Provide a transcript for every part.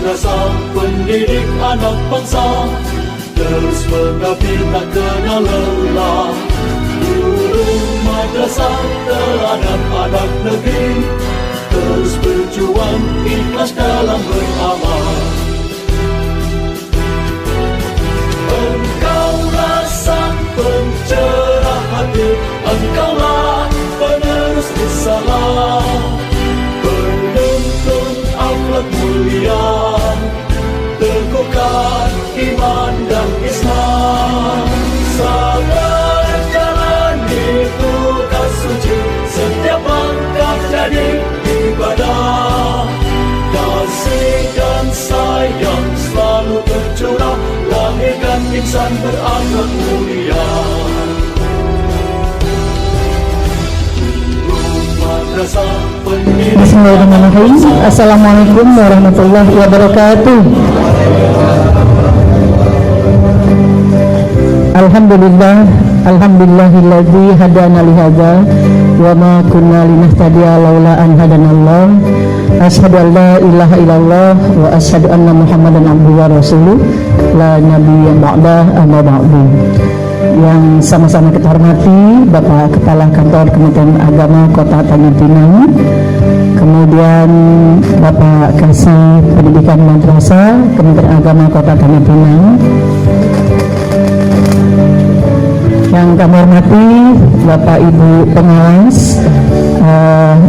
Madrasah pendidik anak bangsa, terus mengabdi tak kenal lelah. Guru madrasah teladan anak negeri, terus berjuang ikhlas dalam beramal. Engkaulah sang pencerah hati, engkaulah penerus risalah, penuntun akhlak mulia, teguhkan iman dan Islam. Sabar jalani tugas suci, setiap langkah jadi ibadah. Kasih dan sayang selalu tercurah, lahirkan insan berakhlak mulia. Bismillahirrahmanirrahim. Assalamualaikum warahmatullahi wabarakatuh. Alhamdulillah, alhamdulillahilladzi hadana li hadza wa ma kunna linahtadiya laula an hadanallah. Asyhadu an la ilaha illallah wa asyhadu anna Muhammadan abduhu wa rasuluh la nabiyya ba'dah amma ba'du. Yang sama-sama kita hormati Bapak Kepala Kantor Kementerian Agama Kota Tanjung Pinang, kemudian Bapak Kasih Pendidikan Madrasah Kementerian Agama Kota Tanjung Pinang, yang kami hormati Bapak Ibu Pengawas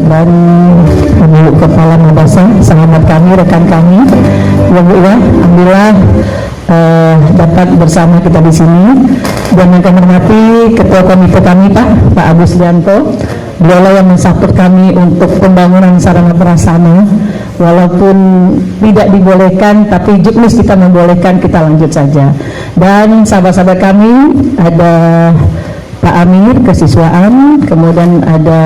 dan Ibu Kepala Madrasah, sahabat kami, rekan kami, ya Bu ya, alhamdulillah dapat bersama kita di sini. Dan yang kami hormati Ketua Komite kami Pak Agus Dianto, beliau yang mensupport kami untuk pembangunan sarana prasarana, walaupun tidak dibolehkan tapi juknis kita membolehkan, kita lanjut saja. Dan sahabat-sahabat kami ada Pak Amir kesiswaan, kemudian ada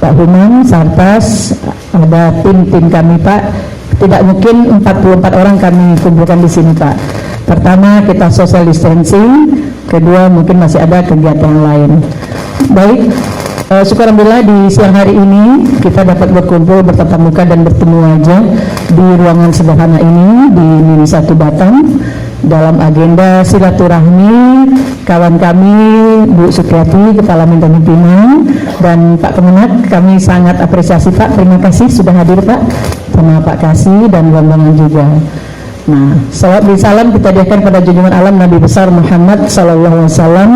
Pak Humam Sartas, ada tim-tim kami Pak. Tidak mungkin 44 orang kami kumpulkan di sini Pak. Pertama kita social distancing, kedua mungkin masih ada kegiatan lain. Baik, syukur alhamdulillah di siang hari ini kita dapat berkumpul bertatap muka dan bertemu wajah di ruangan sederhana ini di Mini 1 Batam dalam agenda silaturahmi kawan kami Bu Supriyati Kepala Tanjung Pinang dan Pak Kemenak. Kami sangat apresiasi Pak, terima kasih sudah hadir Pak, sama Pak Kasih dan rombongan juga. Nah, salawat dan salam kita diakan pada junjungan alam Nabi besar Muhammad sallallahu alaihi wasallam.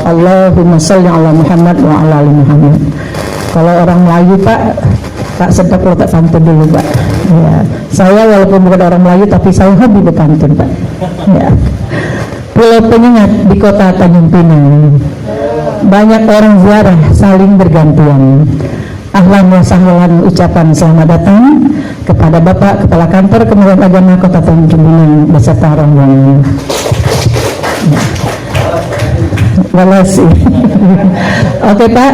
Allahumma shalli ala Muhammad wa ala ali Muhammad. Kalau orang Melayu Pak sedap letak pantun dulu Pak. Ya, saya walaupun bukan orang Melayu tapi saya hobi berpantun Pak. Ya. Pulau Penyengat di Kota Tanjung Pinang, banyak orang ziarah saling bergantian. Ahlan wa sahlan ucapan selamat datang kepada Bapak Kepala Kantor Kementerian Agama Kota Tanjung Pinang beserta rombongan. Walasi. Oke Pak,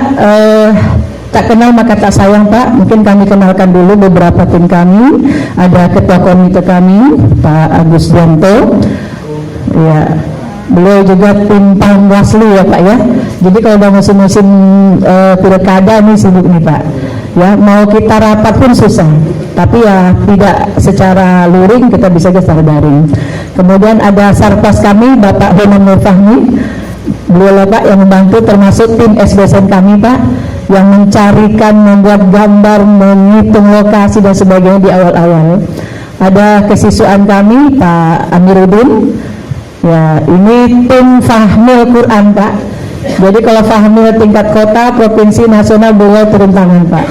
tak kenal maka tak sayang Pak. Mungkin kami kenalkan dulu beberapa tim kami. Ada Ketua Komite kami Pak Agus Dianto. Ya, beliau juga tim Panwaslu ya Pak ya. Jadi kalau udah musim-musim pilkada nih sibuk nih Pak. Ya, mau kita rapat pun susah. Tapi ya tidak secara luring, kita bisa secara daring. Kemudian ada Sarpas kami Bapak Homan Nur Fahmi. Beliau Pak yang membantu, termasuk tim SDSN kami Pak yang mencarikan, membuat gambar, menghitung lokasi dan sebagainya di awal-awal. Ada kesiswaan kami Pak Amiruddin. Ya, ini tim Fahmil Quran Pak. Jadi kalau Fahmil tingkat kota, provinsi, nasional beliau turun tangan Pak.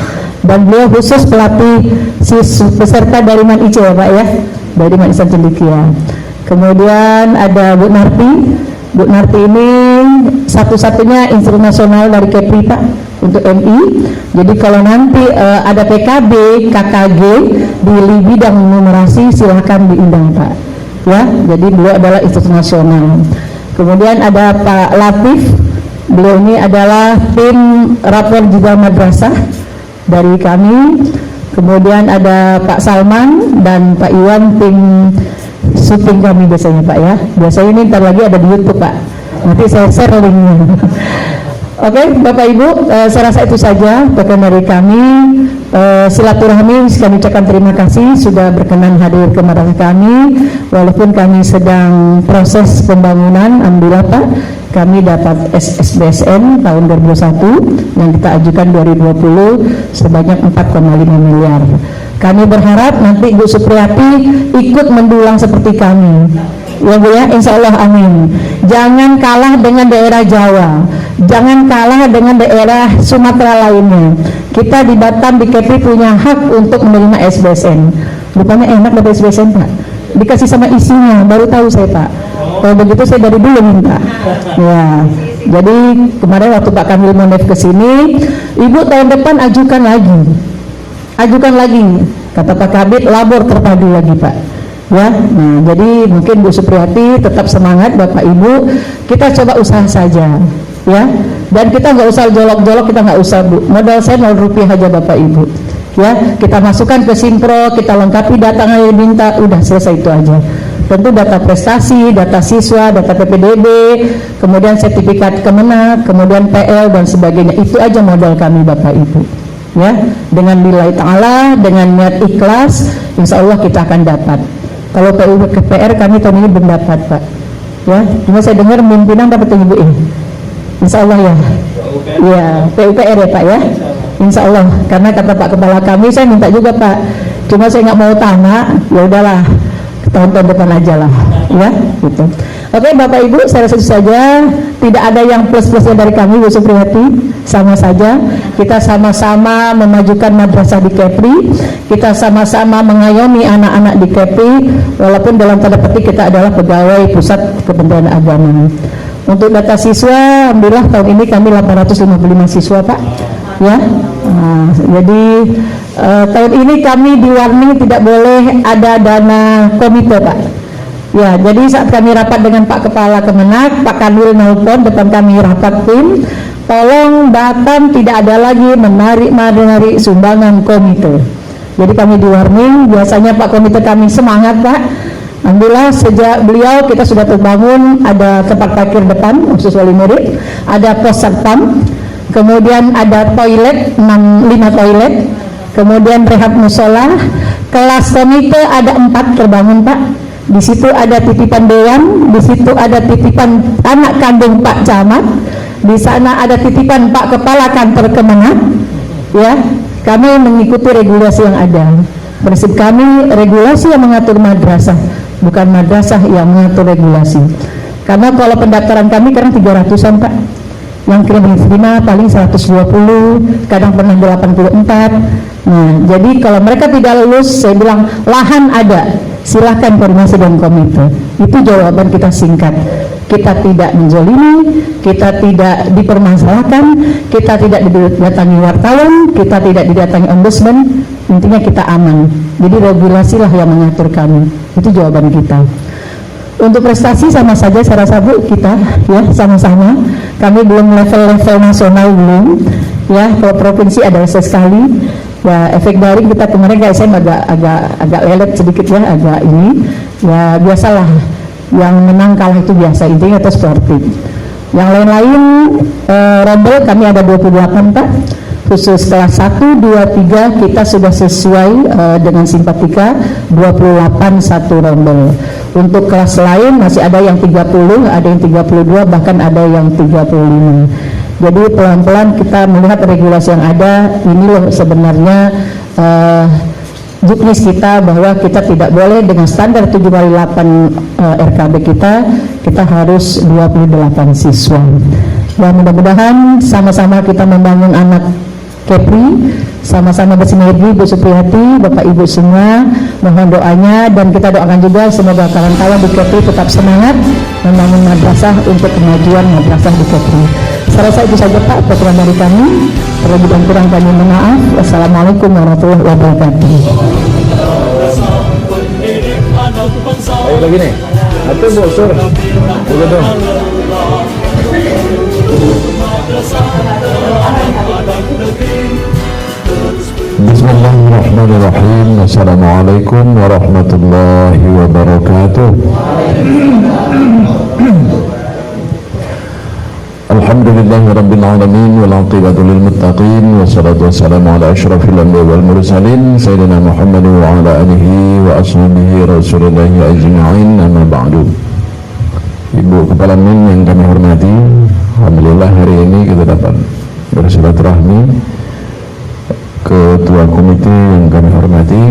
Dan beliau khusus pelatih peserta dari Man IC ya Pak ya, dari Man Ihsan Cendekia. Kemudian ada Bu Narti. Bu Narti ini satu-satunya instrumen nasional dari Kepri Pak untuk MI. Jadi kalau nanti ada PKB, KKG di bidang numerasi silahkan diundang Pak. Ya, jadi beliau adalah instrumen nasional. Kemudian ada Pak Latif. Beliau ini adalah tim rapor juga madrasah dari kami. Kemudian ada Pak Salman dan Pak Iwan, tim syuting kami biasanya Pak ya. Biasanya ini ntar lagi ada di YouTube Pak. Nanti saya share linknya. Oke, Bapak Ibu, saya rasa itu saja bagian dari kami. Silaturahmi, kami ucapkan terima kasih sudah berkenan hadir ke markas kami. Walaupun kami sedang proses pembangunan, alhamdulillah Pak, kami dapat SSBSN tahun 2021 yang kita ajukan 2020 sebanyak 4,5 miliar. Kami berharap nanti Bu Supriyati ikut mendulang seperti kami. Ya Bu ya, insya Allah amin. Jangan kalah dengan daerah Jawa, jangan kalah dengan daerah Sumatera lainnya. Kita di Batam, di Kepri punya hak untuk menerima SBSN. Rupanya enak dapat SBSN Pak, dikasih sama isinya, baru tahu saya Pak. Kalau begitu saya dari dulu minta. Ya, jadi kemarin waktu Pak Kamil Monef ke sini, Ibu tahun depan ajukan lagi. Kata Pak Kabit, labor terpadu lagi Pak. Ya, nah jadi mungkin Bu Supriyati tetap semangat, Bapak Ibu, kita coba usaha saja, ya. Dan kita nggak usah jolok-jolok, kita nggak usah Bu. Modal saya 0 rupiah aja Bapak Ibu, ya. Kita masukkan ke Simpro, kita lengkapi data yang diminta, udah selesai itu aja. Tentu data prestasi, data siswa, data PPDB, kemudian sertifikat Kemenak, kemudian PL dan sebagainya. Itu aja modal kami Bapak Ibu, ya. Dengan nilai ta'ala, dengan niat ikhlas, insya Allah kita akan dapat. Kalau PUPR kami tahun ini belum dapat Pak, ya. Cuma saya dengar pimpinan dapat Ibu ini, insya Allah ya. Ya, PUPR ya Pak ya, insya Allah. Karena kata Pak Kepala kami, saya minta juga Pak. Cuma saya nggak mau tanah, ya udahlah, tahun-tahun depan aja lah, ya. Gitu. Oke Bapak Ibu, saya rasa saja, tidak ada yang plus-plusnya dari kami Bu Supriyati. Sama saja, kita sama-sama memajukan madrasah di Kepri, kita sama-sama mengayomi anak-anak di Kepri, walaupun dalam tanda petik kita adalah pegawai pusat Kementerian Agama. Untuk data siswa, alhamdulillah tahun ini kami 855 siswa Pak, ya. Jadi tahun ini kami di warning tidak boleh ada dana komite Pak. Ya, jadi saat kami rapat dengan Pak Kepala Kemenak, Pak Kanwil nelpon depan kami rapat tim, tolong Batam tidak ada lagi menarik sumbangan komite. Jadi kami di warning, biasanya Pak komite kami semangat Pak. Alhamdulillah sejak beliau kita sudah terbangun, ada tempat parkir depan khusus wali murid, ada pos satpam, kemudian ada toilet, 5 toilet, kemudian rehab musola, kelas komite ada 4 terbangun Pak. Di situ ada titipan dewan, di situ ada titipan anak kandung Pak Camat, di sana ada titipan Pak Kepala Kantor Kemenak, ya. Kami mengikuti regulasi yang ada. Prinsip kami regulasi yang mengatur madrasah, bukan madrasah yang mengatur regulasi. Karena kalau pendaftaran kami kadang 300-an Pak, yang terima paling 120, kadang pernah 84. Nah, jadi kalau mereka tidak lulus, saya bilang lahan ada, silahkan koordinasi dengan komite. Itu jawaban kita singkat. Kita tidak menzolimi, kita tidak dipermasalahkan, kita tidak didatangi wartawan, kita tidak didatangi ombudsman. Intinya kita aman. Jadi regulasilah yang mengatur kami. Itu jawaban kita. Untuk prestasi sama saja saya rasa Bu, kita ya sama-sama. Kami belum level nasional belum, ya. Kalau provinsi ada sekali. Ya, efek dari kita kemarin guys, saya agak lelet sedikit ya, agak ini. Ya biasalah, yang menang kalah itu biasa, intinya itu sportif. Yang lain-lain rombel kami ada 28 Pak. Khusus kelas 1, 2, 3 kita sudah sesuai dengan simpatika 28 satu rombel. Untuk kelas lain masih ada yang 30, ada yang 32, bahkan ada yang 35. Jadi pelan-pelan kita melihat regulasi yang ada. Ini loh sebenarnya juknis kita, bahwa kita tidak boleh dengan standar 7/8 RKB kita harus 28 siswa. Ya, mudah-mudahan sama-sama kita membangun anak Kepri, sama-sama bersinergi Bu Supriyati, Bapak Ibu semua, mohon doanya, dan kita doakan juga semoga kawan-kawan di Kepri tetap semangat membangun madrasah untuk kemajuan madrasah di Kepri. Saya rasa itu saja Pak peraturan dari kami. Terlebih dan kurang kami mohon maaf. Wassalamualaikum warahmatullahi wabarakatuh. Ayo lagi nih, atau bosor, begitu. Bismillahirrahmanirrahim. Assalamualaikum warahmatullahi wabarakatuh. Alhamdulillah. Alhamdulillahi Rabbil Alamin wal aqibatu lil muttaqin wassalatu wassalamu ala asyrafil anbiya wal mursalin sayyidina Muhammad wa ala alihi wa ashabihi rasulillahi ajma'in, amma ba'du. Ibu Kepala MIN yang kami hormati, alhamdulillah hari ini kita dapat bersilaturahmi. Ketua komite yang kami hormati,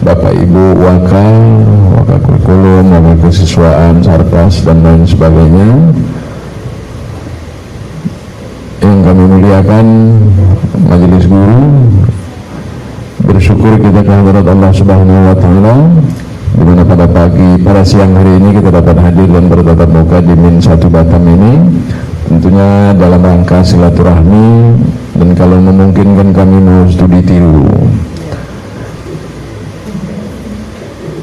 Bapak Ibu Wakil Kurikulum, Wakil Kesiswaan, Sarkas dan lain sebagainya, yang kami muliakan, majelis guru, bersyukur kita kehadirat Allah Subhanahu wa Ta'ala, di mana pada siang hari ini kita dapat hadir dan bertatap muka di MIN 1 Batam ini, tentunya dalam rangka silaturahmi, dan kalau memungkinkan kami mau studi tiru.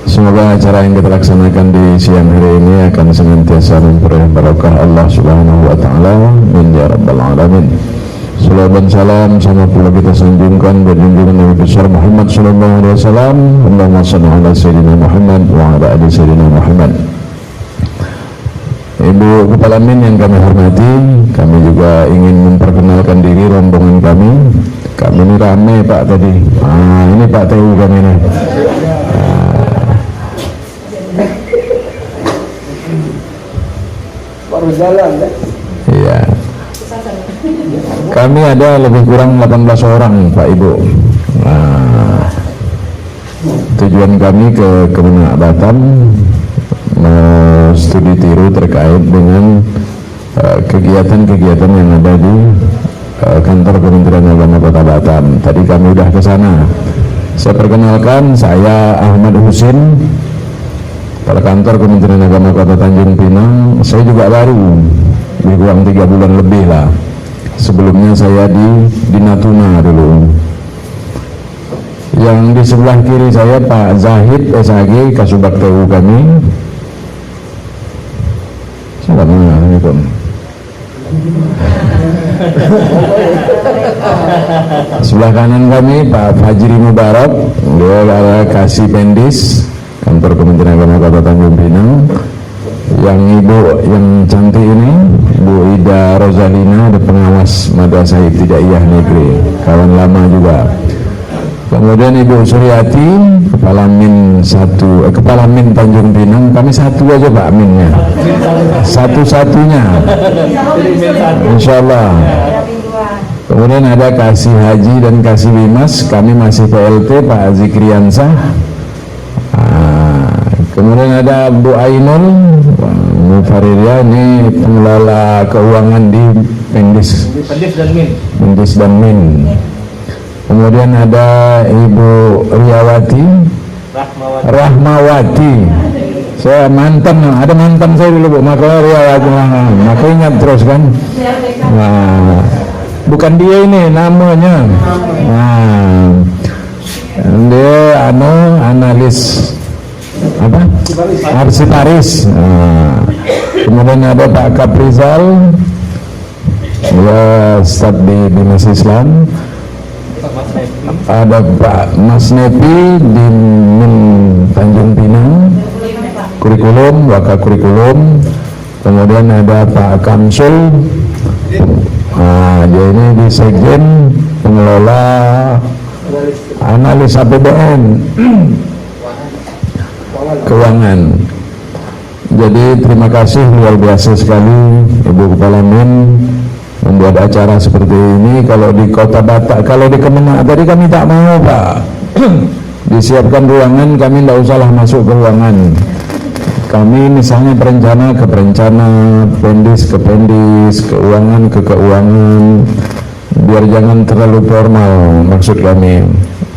Semoga acara yang kita laksanakan di siang hari ini akan senantiasa memperoleh barakah Allah Subhanahu wa Ta'ala, min ya rabbal alamin. Salawat dan salam sama pula kita sanjungkan berjunjungan Nabi besar Muhammad sallallahu alaihi wasallam. Allahumma shalli ala sayyidina Muhammad wa ala ali sayyidina Muhammad. Ibu Kepala MIN yang kami hormati, kami juga ingin memperkenalkan diri rombongan kami. Kami ini ramai Pak tadi. Ini Pak TU kami ini. Baru jalan ya? Iya. Kami ada lebih kurang 18 orang Pak Ibu. Tujuan kami ke Kemenak Batam studi tiru terkait dengan kegiatan-kegiatan yang ada di kantor Kementerian Agama Kota Batam. Tadi kami sudah ke sana. Saya perkenalkan, saya Ahmad Husin, Kepala Kantor Kementerian Agama Kota Tanjung Pinang. Saya juga baru, lebih kurang 3 bulan lebih lah. Sebelumnya saya di Natuna dulu. Yang di sebelah kiri saya Pak Zahid SAG, Kasubag TU kami. Assalamualaikum. Sebelah kanan kami Pak Fajri Mubarak, dia adalah Kasih Pendis Kantor Kementerian Agama Kota Tanjung Pinang. Yang ibu yang cantik ini Bu Ida Rozalina, ada pengawas Madrasah Ibtidaiyah Negeri, kawan lama juga. Kemudian Ibu Suryati, Kepala MIN Tanjung Pinang. Kami satu aja Pak MIN-nya, satu-satunya insyaallah. Kemudian ada Kasih Haji dan Kasih Bimas, kami masih PLT Pak Zikriansah. Kemudian ada Bu Ainul Mufaridia, ini pengelola keuangan di Pendis dan MIN. Kemudian ada Ibu Rahmawati. Saya mantan, ada mantan saya dulu Bu, maka Riyawati, maka ingat terus kan. Bukan dia ini namanya. Dia analis arsiparis. Kemudian ada Pak Kaprizal, ya staf di Dinas Islam. Ada Pak Mas Nepi di MIN Tanjung Pinang, kurikulum, wakil kurikulum. Kemudian ada Pak Kamsul, dia ini di Sekjen pengelola analis APBN keuangan. Jadi terima kasih luar biasa sekali Ibu Kepala MIN membuat acara seperti ini. Kalau di Kota Batak, kalau di Kemenak tadi kami tak mau Pak disiapkan ruangan, kami tidak usahlah masuk ke ruangan. Kami misalnya perencana ke perencana, pendis ke pendis, keuangan ke keuangan, biar jangan terlalu formal maksud kami.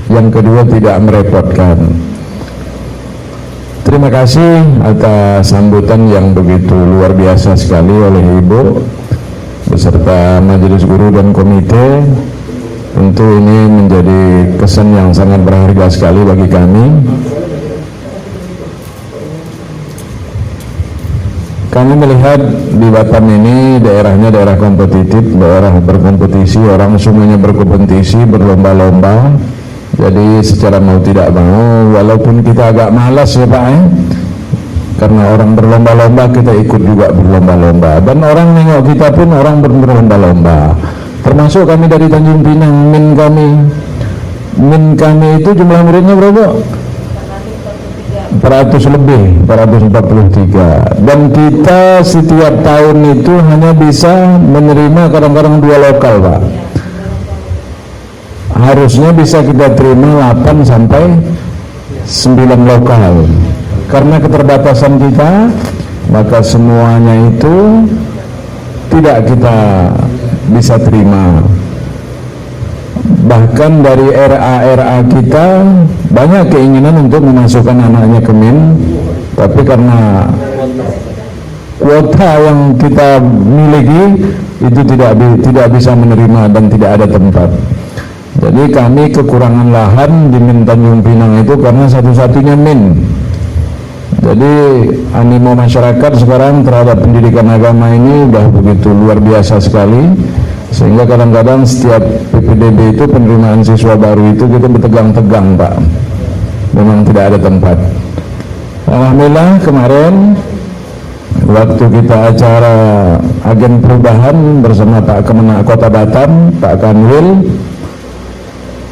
Yang kedua, tidak merepotkan. Terima kasih atas sambutan yang begitu luar biasa sekali oleh Ibu beserta majelis guru dan komite. Tentu ini menjadi kesan yang sangat berharga sekali bagi kami. Kami melihat di Batam ini daerahnya daerah kompetitif, daerah berkompetisi, orang semuanya berkompetisi, berlomba-lomba. Jadi secara mau tidak mau, walaupun kita agak malas ya Pak, Karena orang berlomba-lomba, kita ikut juga berlomba-lomba, dan orang nengok kita pun orang berlomba-lomba. Termasuk kami dari Tanjung Pinang, min kami itu jumlah muridnya berapa? 400 lebih, 443. Dan kita setiap tahun itu hanya bisa menerima kadang-kadang 2 lokal, Pak. Harusnya bisa kita terima 8 sampai 9 lokal. Karena keterbatasan kita, maka semuanya itu tidak kita bisa terima. Bahkan dari RA kita banyak keinginan untuk memasukkan anaknya ke MIN, tapi karena kuota yang kita miliki itu tidak bisa menerima dan tidak ada tempat. Jadi kami kekurangan lahan di MIN Tanjung Pinang itu karena satu-satunya MIN. Jadi animo masyarakat sekarang terhadap pendidikan agama ini udah begitu luar biasa sekali, sehingga kadang-kadang setiap PPDB itu penerimaan siswa baru itu kita bertegang-tegang, Pak. Memang tidak ada tempat. Alhamdulillah kemarin waktu kita acara agen perubahan bersama Pak Kemenak Kota Batam, Pak Kanwil,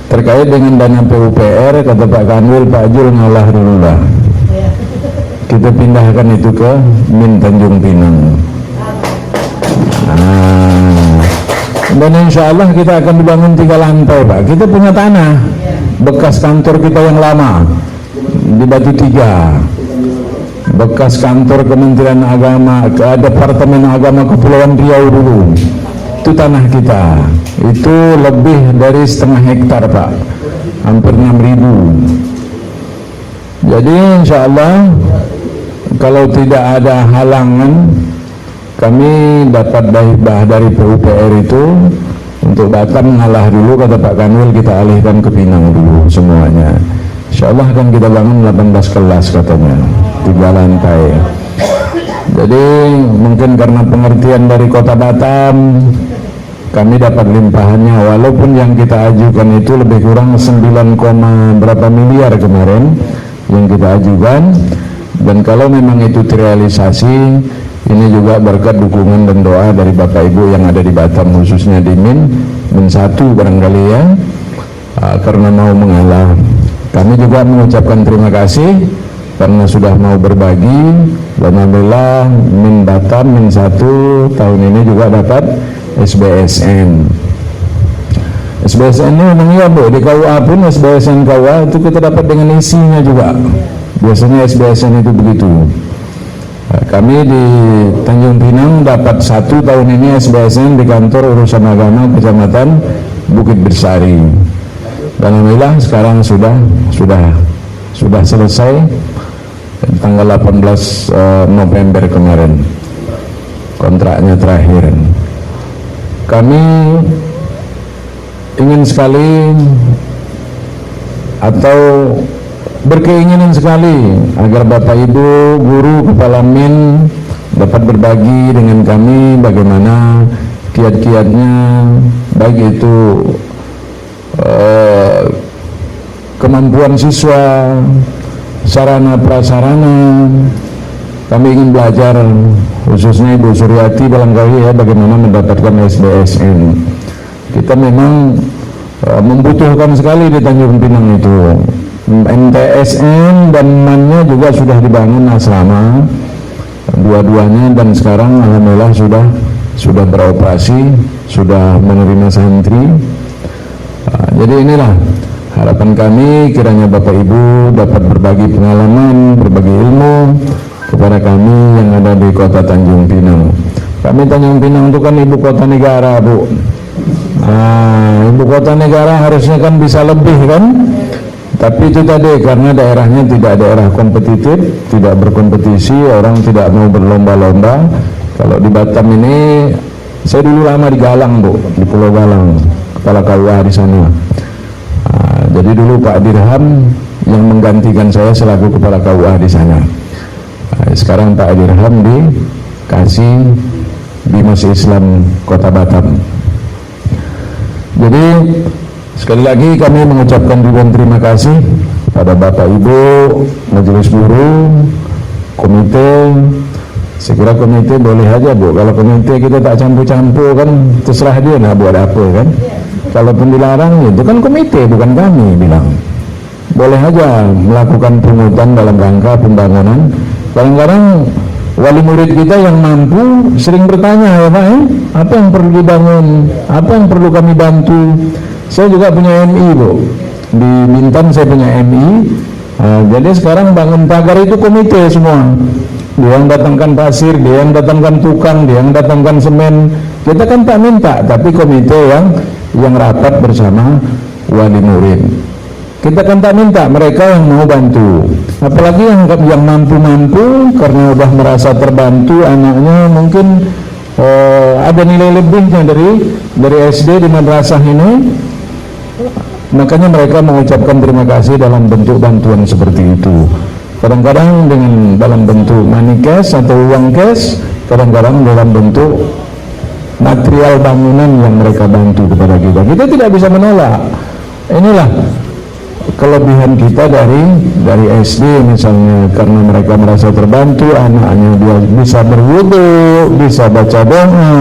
terkait dengan dana PUPR, kata Pak Kanwil, Pak Jul ngalah dulu lah, kita pindahkan itu ke MIN Tanjung Pinang. Dan insya Allah kita akan dibangun 3 lantai, Pak. Kita punya tanah bekas kantor kita yang lama di Batu 3, bekas kantor Kementerian Agama, Departemen Agama Kepulauan Riau dulu. Itu tanah kita, itu lebih dari 1/2 hektar, Pak, hampir 6.000. Jadi insya Allah kalau tidak ada halangan, kami dapat hibah dari PUPR itu untuk Batam ngalah dulu, kata Pak Kanwil, kita alihkan ke Pinang dulu semuanya. Insya Allah akan kita bangun 18 kelas katanya, 3 lantai. Jadi mungkin karena pengertian dari Kota Batam, kami dapat limpahannya, walaupun yang kita ajukan itu lebih kurang 9, berapa miliar kemarin yang kita ajukan. Dan kalau memang itu terrealisasi, ini juga berkat dukungan dan doa dari Bapak Ibu yang ada di Batam, khususnya di MIN 1 barangkali ya, karena mau mengalah. Kami juga mengucapkan terima kasih karena sudah mau berbagi. Dan alhamdulillah MIN Batam, MIN 1 tahun ini juga dapat SBSN. SBSN ini memang ya, Bu, di KUA pun SBSN KUA itu kita dapat dengan isinya juga. Biasanya SBSN itu begitu. Kami di Tanjung Pinang dapat 1 tahun ini SBSN di kantor urusan agama Kecamatan Bukit Bersari. Dan alhamdulillah sekarang sudah selesai tanggal 18 November kemarin kontraknya terakhir. Kami ingin sekali atau berkeinginan sekali agar Bapak Ibu guru kepala MIN dapat berbagi dengan kami bagaimana kiat-kiatnya, baik itu kemampuan siswa, sarana prasarana. Kami ingin belajar, khususnya Ibu Suryati barangkali ya, bagaimana mendapatkan SBSN. Kita memang membutuhkan sekali di Tanjung Pinang itu. MTSN dan MAN-nya juga sudah dibangun asrama dua-duanya, dan sekarang alhamdulillah sudah beroperasi, sudah menerima santri. Jadi inilah harapan kami, kiranya Bapak Ibu dapat berbagi pengalaman, berbagi ilmu kepada kami yang ada di Kota Tanjung Pinang. Kami Tanjung Pinang itu kan ibu kota negara, Bu. Ibu kota negara harusnya kan bisa lebih kan, tapi itu tadi karena daerahnya tidak daerah kompetitif, tidak berkompetisi, orang tidak mau berlomba-lomba. Kalau di Batam ini, saya dulu lama di Galang, Bu, di Pulau Galang, kepala KUA di sana. Jadi dulu Pak Dirham yang menggantikan saya selaku kepala KUA di sana. Sekarang Pak Dirham dikasih Dimas Islam Kota Batam. Jadi sekali lagi kami mengucapkan ribuan terima kasih pada Bapak Ibu Majelis Guru, komite, saya kira komite boleh aja Bu. Kalau komite kita tak campur-campur kan terserah dia nak buat apa kan. Kalaupun dilarang itu kan komite, bukan kami bilang. Boleh aja melakukan pungutan dalam rangka pembangunan. Kadang-kadang wali murid kita yang mampu sering bertanya, ya Pak, apa yang perlu dibangun, apa yang perlu kami bantu. Saya juga punya MI Bu, di Bintan saya punya MI. Jadi sekarang bangun pagar itu komite semua. Dia yang datangkan pasir, dia yang datangkan tukang, dia yang datangkan semen. Kita kan tak minta, tapi komite yang rapat bersama wali murid. Kita kan tak minta, mereka yang mau bantu. Apalagi yang mampu-mampu karena udah merasa terbantu anaknya, mungkin ada nilai lebihnya dari SD di madrasah ini. Makanya mereka mengucapkan terima kasih dalam bentuk bantuan seperti itu. Kadang-kadang dalam bentuk money cash atau uang cash, kadang-kadang dalam bentuk material bangunan yang mereka bantu kepada kita. Kita tidak bisa menolak. Inilah kelebihan kita dari SD misalnya, karena mereka merasa terbantu, anaknya dia bisa berwudu, bisa baca doa,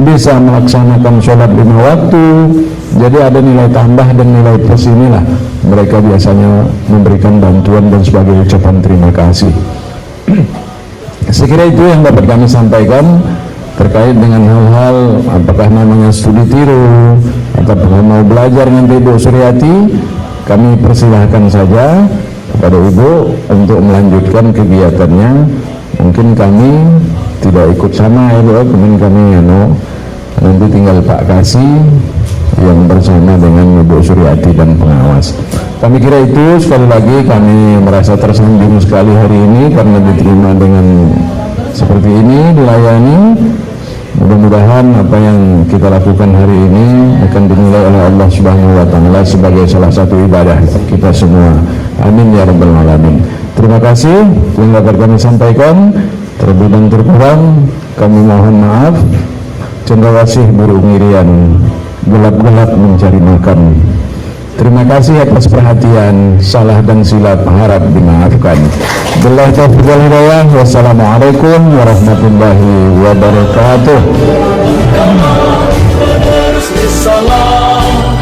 bisa melaksanakan sholat 5 waktu. Jadi ada nilai tambah dan nilai plus. Inilah mereka biasanya memberikan bantuan dan sebagai ucapan terima kasih. Sekira itu yang dapat kami sampaikan terkait dengan hal-hal apakah namanya studi tiru atau mau belajar nanti Bu Suryati. Kami persilahkan saja kepada Ibu untuk melanjutkan kegiatannya. Mungkin kami tidak ikut sama ya Bu, kemudian kami nanti tinggal Pak Kasih yang bersama dengan Ibu Suryati dan pengawas. Kami kira itu. Sekali lagi kami merasa tersanjung sekali hari ini karena diterima dengan seperti ini, dilayani. Mudah-mudahan apa yang kita lakukan hari ini akan dinilai oleh Allah Subhanahu wa Ta'ala sebagai salah satu ibadah kita semua. Amin ya rabbal alamin. Terima kasih yang dapat kami sampaikan. Terlebih dan terkurang kami mohon maaf. Cendrawasih burung irian, gelap-gelap mencari makan. Terima kasih atas perhatian. Salah dan silap harap dimaafkan. Billahi taufiq wal hidayah. Wassalamualaikum warahmatullahi wabarakatuh. Menerus salam,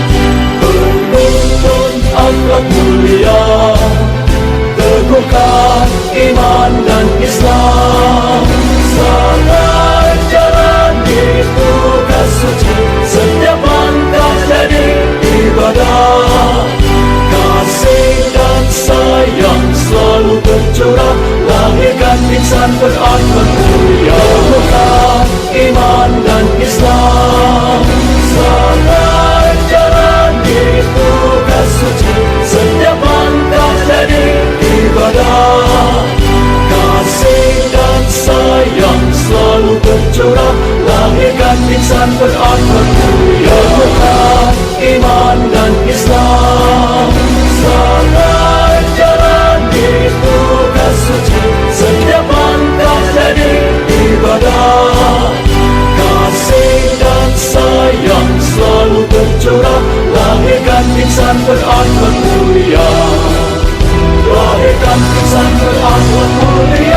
penuntun akhlak mulia, teguhkan iman dan Islam, sangat jalani tugas suci, setiap langkah jadi ibadah, kasih dan sayang selalu tercurah, lahirkan insan berakhlak mulia. Teguhkan iman dan Islam, sangat jalani tugas suci, setiap langkah jadi ibadah, kasih dan sayang selalu tercurah, lahirkan insan berakhlak mulia. Teguhkan iman dan Islam, sangat jalani tugas suci, setiap langkah jadi ibadah, kasih dan sayang selalu tercurah, lahirkan insan berakhlak mulia. Lahirkan insan berakhlak mulia.